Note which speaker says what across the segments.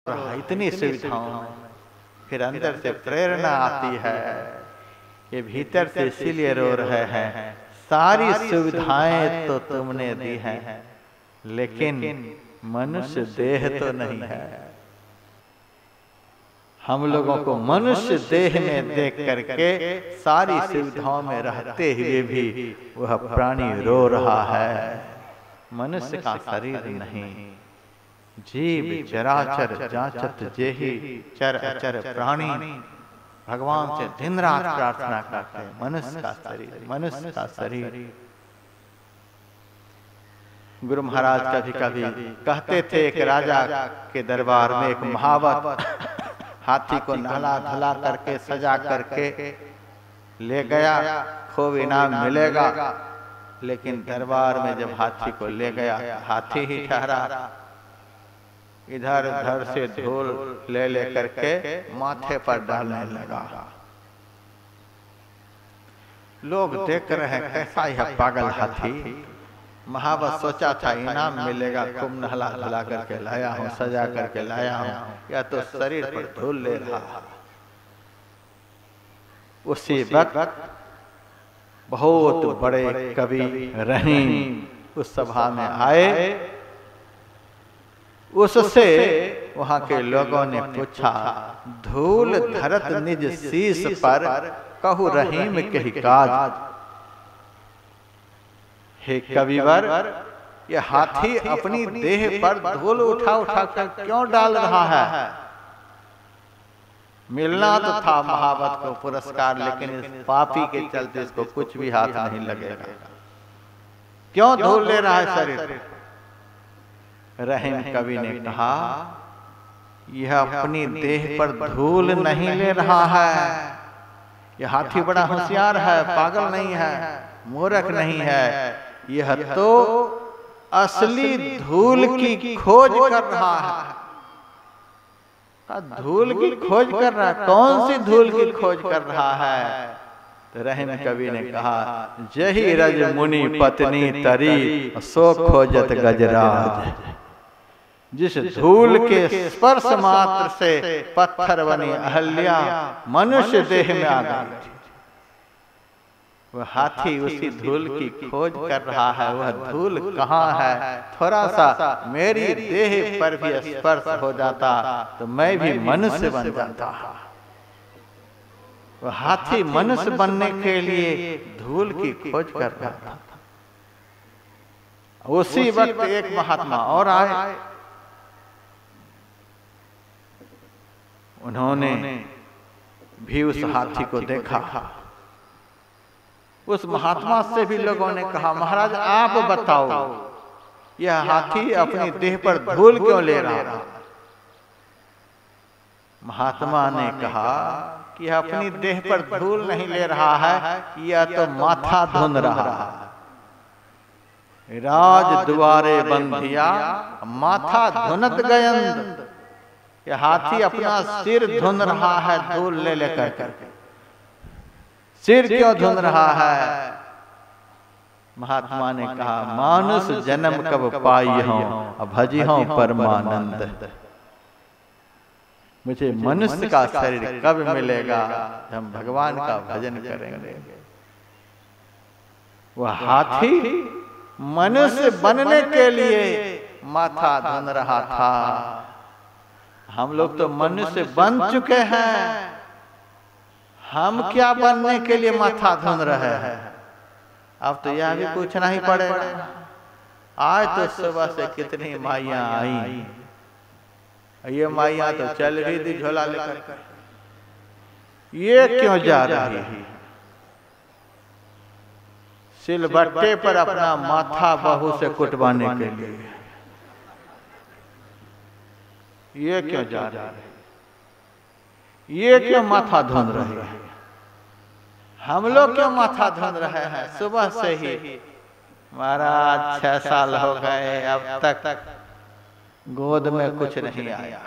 Speaker 1: रहा, इतनी सुविधाओं में। फिर अंदर से प्रेरणा आती है, ये भीतर से इसीलिए रो रहे हैं, सारी सुविधाएं तो तुमने दी हैं, लेकिन मनुष्य देह तो नहीं है। हम लोगों को मनुष्य देह में देख करके सारी सुविधाओं में रहते हुए भी वह प्राणी रो रहा है। मनुष्य का शरीर नहीं, जीव चराचर जाचत जेहि चर अचर प्राणी। भगवान से दिन रात प्रार्थना करते हैं, मनुष्य का शरीर, मनुष्य का शरीर। गुरु महाराज कभी कभी कहते थे, एक राजा के दरबार में एक महावत हाथी को नहला धुला करके सजा करके ले गया, खूब इनाम मिलेगा। लेकिन दरबार में जब हाथी को ले गया, हाथी ही ठहरा, इधर उधर से धूल ले ले करके माथे पर डालने लगा। लोग देख रहे हैं, कैसा यह पागल हाथी। महावत सोचा था इनाम मिलेगा, खूब नहला धुला करके लाया हूँ, सजा करके लाया हूँ, या तो शरीर पर धूल ले रहा। उसी वक्त बहुत बड़े कवि रहीम उस सभा में आए। उससे वहां के लोगों ने पूछा, धूल धरत निज शीश पर, कहु रहीम कही काज। हे कविवर, ये हाथी अपनी देह पर धूल उठा उठा कर क्यों डाल रहा है? मिलना तो था महावत को पुरस्कार, लेकिन इस पापी के चलते इसको कुछ भी हाथ नहीं लगेगा। क्यों धूल ले रहा है शरीर पर? रहीम कवि ने कहा, यह अपनी देह पर धूल नहीं ले रहा है। यह हाथी बड़ा होशियार है, पागल नहीं है, मूर्ख नहीं है। यह तो असली धूल की खोज कर रहा है। धूल की खोज कर रहा है, कौन सी धूल की खोज कर रहा है? तो रहीम कवि ने कहा, जही रज मुनि पत्नी तरी, सो खोजत गजराज। जिस धूल के स्पर्श मात्र से पत्थर बनी अहल्या मनुष्य देह में आ गई, वह हाथी उसी धूल की खोज कर रहा है। वह धूल कहाँ है? थोड़ा सा मेरी देह पर भी स्पर्श हो जाता तो मैं भी मनुष्य बन जाता। वह हाथी मनुष्य बनने के लिए धूल की खोज कर रहा था। उसी वक्त एक महात्मा और आए। उन्होंने भी उस हाथी को देखा। उस महात्मा से भी लोगों ने कहा, महाराज आप बताओ, यह हाथी अपनी देह पर धूल क्यों ले रहा है? महात्मा ने कहा कि यह अपनी देह पर धूल नहीं ले रहा है, यह तो माथा धुन रहा है। राज द्वारे बंधिया माथा धुनत गयंद। यह हाथी अपना सिर धुन रहा है धूल ले लेकर करके। सिर क्यों धुन रहा है? महात्मा ने कहा, मानुष जन्म कब पाई हूं, भजी हूं परमानंद। मुझे मनुष्य का शरीर कब मिलेगा? हम भगवान का भजन करेंगे। वह हाथी मनुष्य बनने के लिए माथा धुन रहा था। हम लोग तो मनुष्य बन चुके हैं, हम क्या बनने के लिए माथा धुन रहे हैं? अब तो यह भी पूछना ही पड़ेगा। आज तो सुबह से कितनी माइयां आई, ये माइयां तो चल रही थी झोला लेकर, ये क्यों जा रही है? सिलबट्टे पर अपना माथा बहू से कुटवाने के लिए। ये क्यों जा रही है? ये क्यों माथा धुन रही है? हम लोग क्यों माथा धुन रहे हैं? सुबह से ही महाराज 6 साल हो गए, अब तक गोद में कुछ नहीं आया।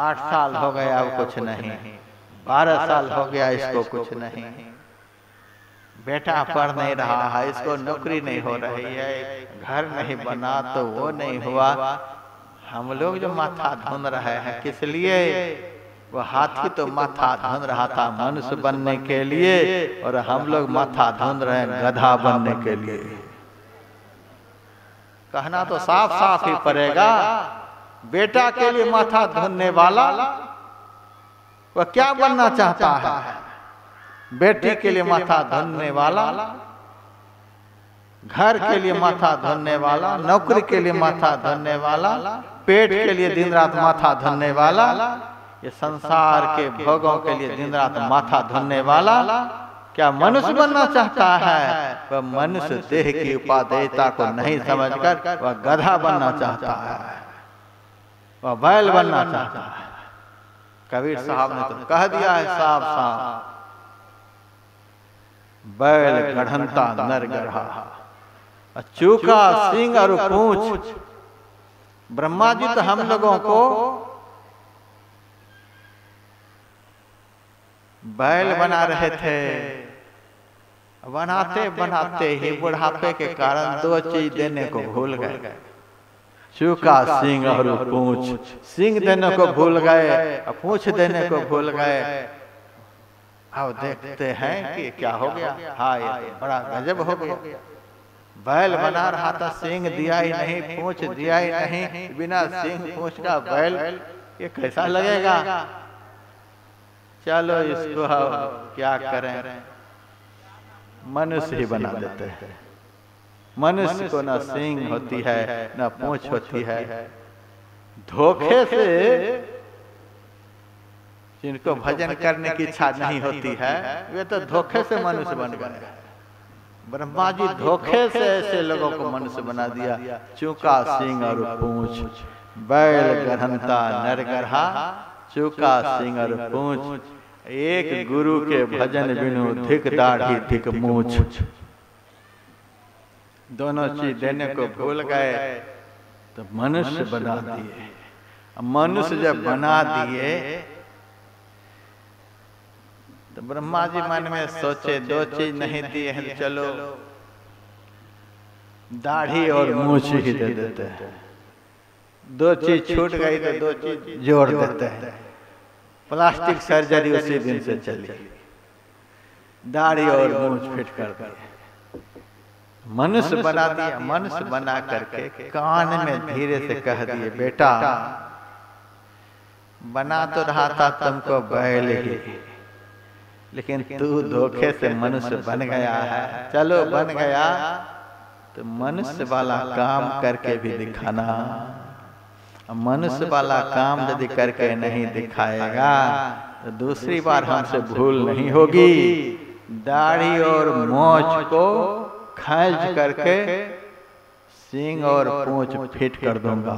Speaker 1: 8 साल हो गए, अब कुछ नहीं। 12 साल हो गया, इसको कुछ नहीं। बेटा पढ़ नहीं रहा है, इसको नौकरी नहीं हो रही है, घर नहीं बना तो वो नहीं हुआ। हम लोग जो माथा धुन रहे हैं किस लिए? वो हाथी तो माथा धुन रहा था मनुष्य बनने के लिए, और हम लोग माथा धुन रहे हैं गधा बनने के लिए। कहना तो साफ साफ ही पड़ेगा, बेटा के लिए माथा धुनने वाला वह क्या बनना चाहता है? बेटी के लिए माथा धुनने वाला, घर के लिए माथा धुनने वाला, नौकरी के लिए माथा धुनने वाला, पेट के लिए दिन रात माथा धुनने वाला, ये संसार के भोगों के लिए दिन रात माथा धुनने वाला क्या मनुष्य बनना चाहता है? वह मनुष्य देह की उपादेयता को नहीं समझकर वह गधा बनना चाहता है, वह बैल बनना चाहता है। कबीर साहब ने तो कह दिया है साफ साफ, बैल गढ़ंता नर गढ़ा, चूका सिंह और पूंछ। ब्रह्मा जी तो हम लोगों को बैल बना रहे थे, बनाते बनाते ही बुढ़ापे के कारण दो चीज देने को भूल गए, चूका सिंह और पूंछ। सिंह देने को भूल गए, पूंछ देने को भूल गए। अब देखते हैं कि क्या हो गया। हाँ, ये तो बड़ा गजब हो गया। बैल बना रहा था, सिंह दिया ही नहीं, पूंछ दिया ही नहीं, बिना सिंह पूंछ का बैल, ये कैसा लगेगा? चलो इसको क्या करें, मनुष्य ही बना देते हैं। मनुष्य को न सिंह होती है न पूंछ होती है। धोखे से जिनको भजन करने की इच्छा नहीं होती है, वे तो धोखे से मनुष्य बन गए। ब्रह्मा जी धोखे से ऐसे लोगों को मनुष्य बना दिया। चूका सिंह और पूंछ, बैल गढ़ंता नर गढ़ा, चूका सिंह और पूंछ। एक गुरु के भजन बिनु धिक दाढ़ी धिक मूछ। दोनों चीज देने को भूल गए तो मनुष्य बना दिए। मनुष्य जब बना दिए तो ब्रह्मा जी मन में सोचे दो चीज नहीं दिए हैं, चलो दाढ़ी और मूछ ही दे देते हैं। दो चीज छूट गई तो दो चीज जोड़ देते हैं। प्लास्टिक सर्जरी उसी दिन से चली, दाढ़ी और मूछ फिट कर दिए। मनुष्य बना दिया। मनुष्य बना करके कान में धीरे से कह दिए, बेटा बना तो रहा था तुमको बैल ही, लेकिन तू धोखे से मनुष्य बन गया है। चलो बन गया तो मनुष्य वाला काम करके भी दिखाना। मनुष्य वाला काम यदि करके नहीं दिखाएगा तो दूसरी बार हमसे भूल नहीं होगी। दाढ़ी और मूछ को खींच करके सींग और पूंछ फिट कर दूंगा।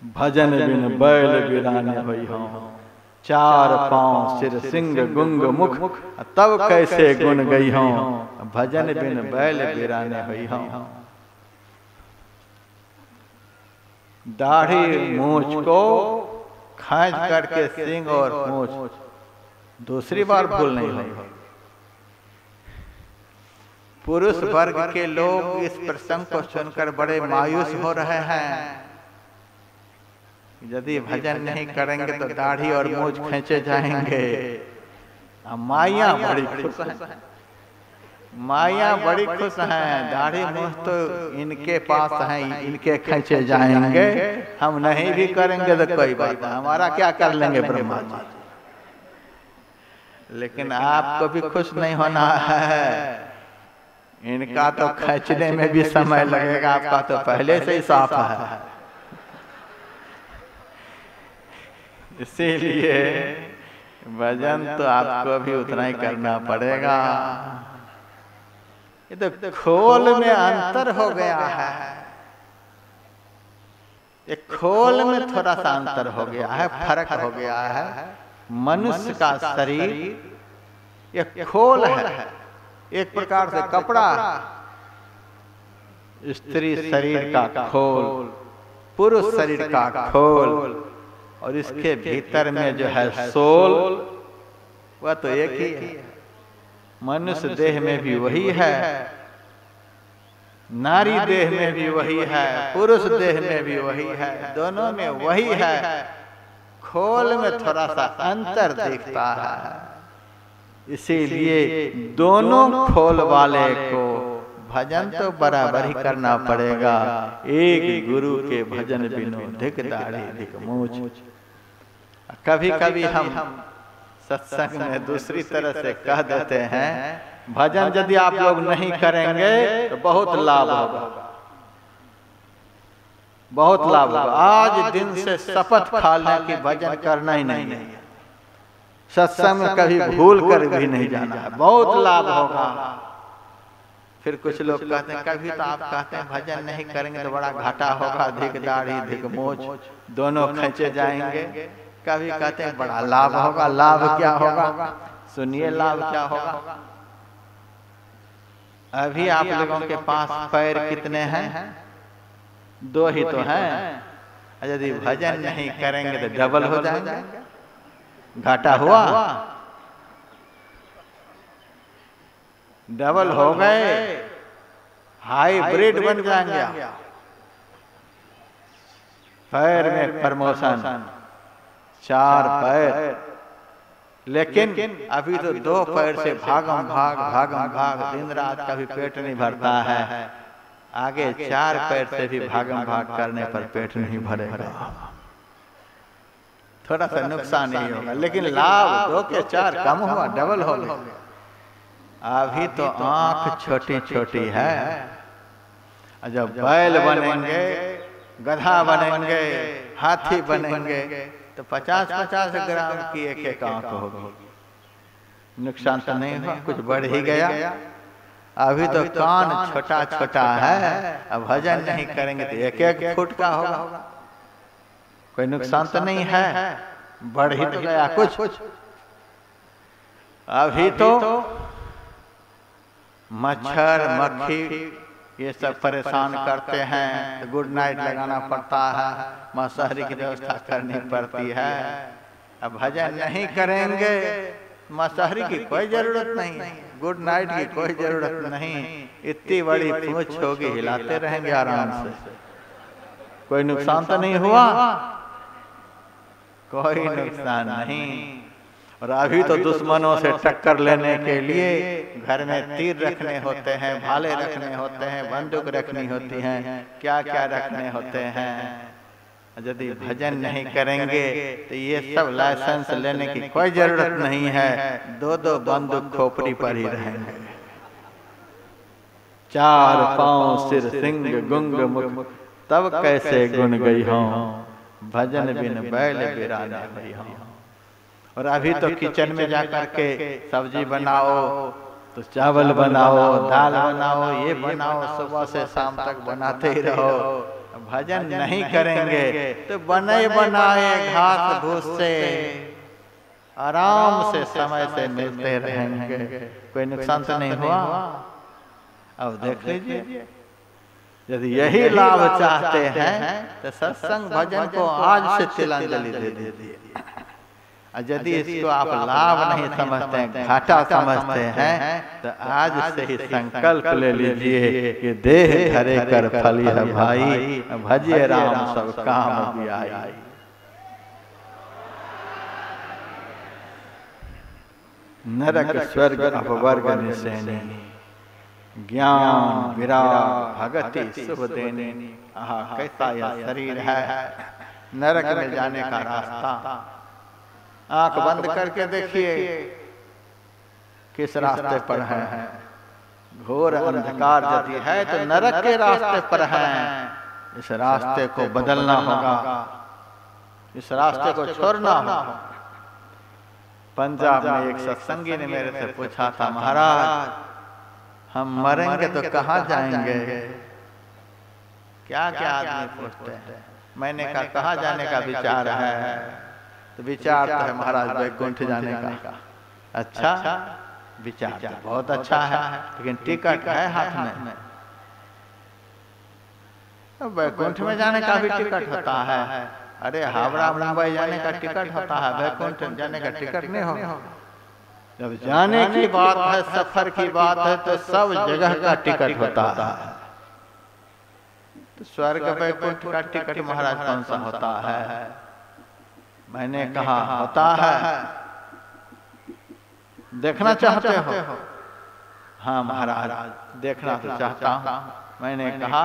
Speaker 1: भजन बिन बैल बिराने हुई हूं, चार पांव सिर सिंह गुंग मुख, तब कैसे गुन गई हूं। भजन बिन बैल बिराने हुई हूं। दाढ़ी मूछ को खींच करके सिंग और पूंछ दूसरी बार भूल नहीं होगी। पुरुष वर्ग के लोग इस प्रसंग को सुनकर बड़े मायूस हो रहे हैं। यदि भजन नहीं करेंगे तो दाढ़ी और मूछ खींचे जाएंगे। माइयां बड़ी खुश हैं, माइयां बड़ी खुश हैं। दाढ़ी मूछ तो इनके पास हैं, इनके खींचे जाएंगे। हम नहीं भी करेंगे तो कोई बात नहीं, हमारा क्या कर लेंगे ब्रह्मा जी। लेकिन आपको भी खुश नहीं होना है। इनका तो खींचने में भी समय लगेगा, आपका तो पहले से ही साफ है। इसीलिए भजन तो आपको भी उतना ही करना पड़ेगा। ये तो खोल में अंतर हो गया है। ये खोल में थोड़ा सा अंतर हो गया है, फर्क हो गया है। मनुष्य का शरीर ये खोल है, एक प्रकार से कपड़ा। स्त्री शरीर का खोल, पुरुष शरीर का खोल, और इसके भीतर में जो है सोल, वह तो एक ही है। मनुष्य देह में भी वही है। नारी देह में भी वही है, पुरुष देह में भी वही है, दोनों में वही है। खोल में थोड़ा सा अंतर दिखता है। इसीलिए दोनों खोल वाले को भजन तो बराबर ही करना पड़ेगा। एक गुरु के भजन बिनु धिक दाढ़ी धिक मूछ। कभी कभी हम सत्संग में दूसरी तरह से कह देते हैं, भजन यदि आप लोग नहीं करेंगे तो बहुत लाभ होगा, बहुत लाभ होगा। आज दिन से शपथ खा लें कि भजन करना ही नहीं है, सत्संग में कभी भूल कर भी नहीं जाना है, बहुत लाभ होगा। फिर कुछ लोग कहते हैं, कभी तो आप कहते हैं भजन नहीं करेंगे तो बड़ा घाटा होगा, धिक दाढ़ी धिक मोछ दोनों खींचे जाएंगे। कभी कहते हैं बड़ा लाभ होगा। लाभ क्या होगा? सुनिए लाभ क्या होगा। अभी आप लोगों के पास पैर कितने हैं? दो ही तो हैं। यदि भजन नहीं करेंगे तो डबल हो जाएंगे, घाटा हुआ, डबल हो गए, हाइब्रिड बन जाएंगे। पैर में प्रमोशन, 4 पैर, लेकिन अभी तो 2 पैर से भागम भाग दिन रात कभी पेट नहीं भरता है। आगे 4 पैर से भी भागम भाग करने पर पेट नहीं भरेगा, थोड़ा सा नुकसान नहीं होगा, लेकिन लाभ 2 के 4 कम हुआ, डबल हो गया। अभी तो आंख छोटी छोटी है, जब बैल बनेंगे, गधा बनेंगे, हाथी बनेंगे तो 50-50 ग्राम की एक आंख होगी। नुकसान तो नहीं हुआ, कुछ बढ़ ही गया। अभी तो कान छोटा छोटा है, अब भजन नहीं करेंगे तो 1-1 फुट का होगा, कोई नुकसान तो नहीं है, बढ़ ही तो गया कुछ। अभी तो मच्छर मक्खी ये सब परेशान करते हैं, तो गुड नाइट लगाना पड़ता है, मशहरी की व्यवस्था करनी पड़ती है। अब भजन नहीं करेंगे, मशहरी की कोई जरूरत नहीं, गुड नाइट की कोई जरूरत नहीं। इतनी बड़ी पूंछ होगी, हिलाते रहेंगे आराम से, कोई नुकसान तो नहीं हुआ, कोई नुकसान नहीं। और अभी तो दुश्मनों से टक्कर लेने के लिए घर में तीर रखने होते हैं, भाले रखने होते हैं, बंदूक रखनी होती हैं, क्या क्या रखने होते हैं। यदि भजन नहीं करेंगे तो ये सब लाइसेंस लेने की कोई जरूरत नहीं है, 2-2 बंदूक खोपड़ी पर ही रहेंगे। 4 पांव सिर सिंह गुंग मुख, तब कैसे गुन गई हूँ, भजन बिन बैल बिराने गई हूँ। और अभी तो किचन में जाकर के सब्जी बनाओ, तो चावल बनाओ, दाल बनाओ, ये बनाओ, सुबह से शाम तक बनाते ही रहो। भजन नहीं करेंगे तो बने बनाए घास भूस से आराम से समय से मिलते रहेंगे, कोई नुकसान तो नहीं हुआ। अब देख लीजिए, यदि यही लाभ चाहते हैं तो सत्संग भजन को आज से तिलांजलि दे दीजिए। यदि इसको आप लाभ नहीं समझते हैं, घाटा समझते हैं, तो आज से ही संकल्प ले लीजिए कि देह धरे कर फली है भाई, भजिए राम सब काम भी आई। नरक स्वर्ग अपवर्ग निसेनी, ज्ञान विराग भगति शुभ देने। आहा, कैसा यह शरीर है, नरक में जाने का रास्ता। आंख बंद करके देखिए किस रास्ते पर हैं। घोर अंधकार यदि है तो नरक के रास्ते पर हैं। इस रास्ते को बदलना होगा, इस रास्ते को छोड़ना होगा। पंजाब में एक सत्संगी ने मेरे से पूछा था, महाराज हम मरेंगे तो कहाँ जाएंगे? क्या क्या आदमी पूछते हैं। मैंने कहा कहाँ जाने का विचार है? तो विचार तो है महाराज वैकुंठ जाने का। अच्छा, विचार तो बहुत अच्छा है, लेकिन टिकट है हाथ में। तो वैकुंठ में जाने का भी टिकट होता है। अरे हावड़ा मुंबई जाने का टिकट होता है, वैकुंठ जाने का टिकट नहीं होगा। जब जाने की बात है, सफर की बात है, तो सब जगह का टिकट होता है। तो स्वर्ग वैकुंठ का टिकट महाराज कौन सा होता है? मैंने कहा होता है, देखना चाहते हो? हाँ महाराज, देखना तो चाहता हूँ। मैंने कहा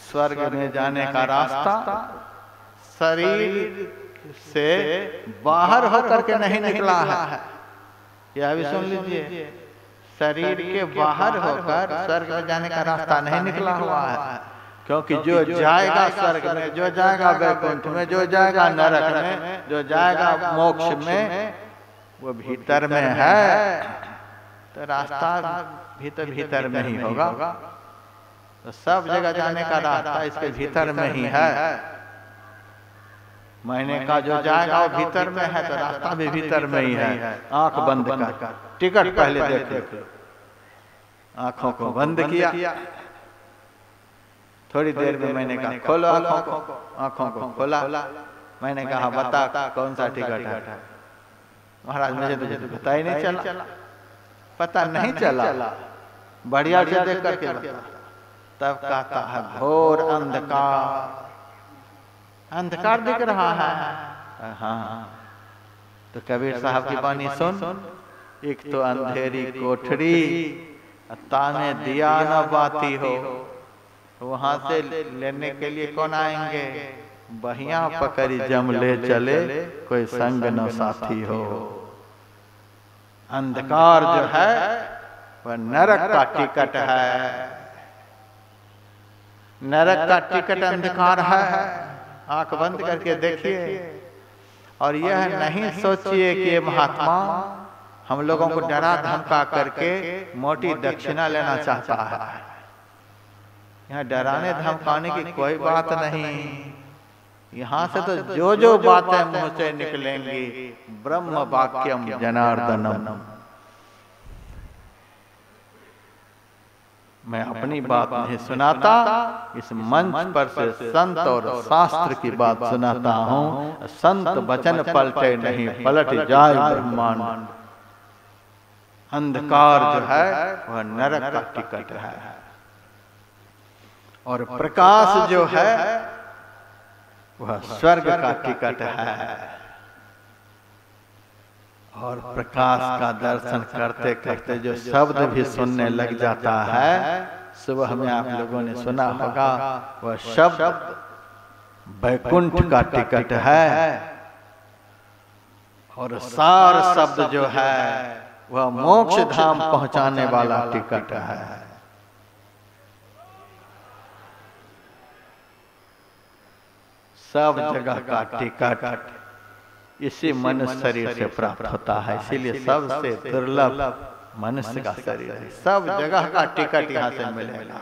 Speaker 1: स्वर्ग में जाने का रास्ता शरीर से बाहर होकर के नहीं निकला है। यह भी सुन लीजिए, शरीर के बाहर होकर स्वर्ग में जाने का रास्ता नहीं निकला हुआ है। क्योंकि जो जाएगा स्वर्ग में, जो जाएगा वैकुंठ में, जो जाएगा नरक में, जो जाएगा मोक्ष में, वो भीतर में है। तो रास्ता भीतर में ही होगा। तो सब जगह जाने का रास्ता इसके भीतर में ही है। मैंने कहा जो जाएगा वो भीतर में है, तो रास्ता भी भीतर में ही है। आंख बंद कर, टिकट पहले देख लो। आंखों को बंद किया, थोड़ी देर में मैंने कहा खोलो आंखों को। आंखों को खोला, मैंने कहा बता कौन सा टिकट है? महाराज मुझे तो पता ही नहीं चला, पता नहीं चला। बढ़िया से देख करके बता। तब कहता है घोर अंधकार, अंधकार दिख रहा है। हाँ, तो कबीर साहब की बानी सुन। एक तो अंधेरी कोठरी, ताने दिया न बाती हो, वहां से लेने के लिए कौन आएंगे? बहिया पकड़ी जम ले चले, कोई संग न साथी हो। अंधकार जो है वह नरक का टिकट है। नरक का टिकट अंधकार है। आंख बंद करके देखिए, और यह नहीं सोचिए कि ये महात्मा हम लोगों को डरा धमका करके मोटी दक्षिणा लेना चाहता है। यहाँ डराने धमकाने की कोई बात नहीं। यहाँ से तो जो बातें मुंह से निकलेंगी, ब्रह्म वाक्यम जनार्दनम। मैं अपनी बात नहीं सुनाता, इस मंच पर से संत और शास्त्र की बात सुनाता हूँ। संत वचन पलटे नहीं, पलट जाए ब्रह्मांड। अंधकार जो है वह नरक का टिकट है, और प्रकाश जो है वह स्वर्ग का टिकट है। और प्रकाश का दर्शन करते करते जो शब्द भी सुनने लग जाता है, सुबह में आप लोगों ने सुना होगा, वह शब्द वैकुंठ का टिकट है। और सार शब्द जो है वह मोक्ष धाम पहुंचाने वाला टिकट है। सब जगह का टिकट इसी मनुष्य शरीर से प्राप्त होता है। इसीलिए सबसे दुर्लभ मनुष्य का शरीर है। सब जगह का टिकट यहाँ से मिलेगा।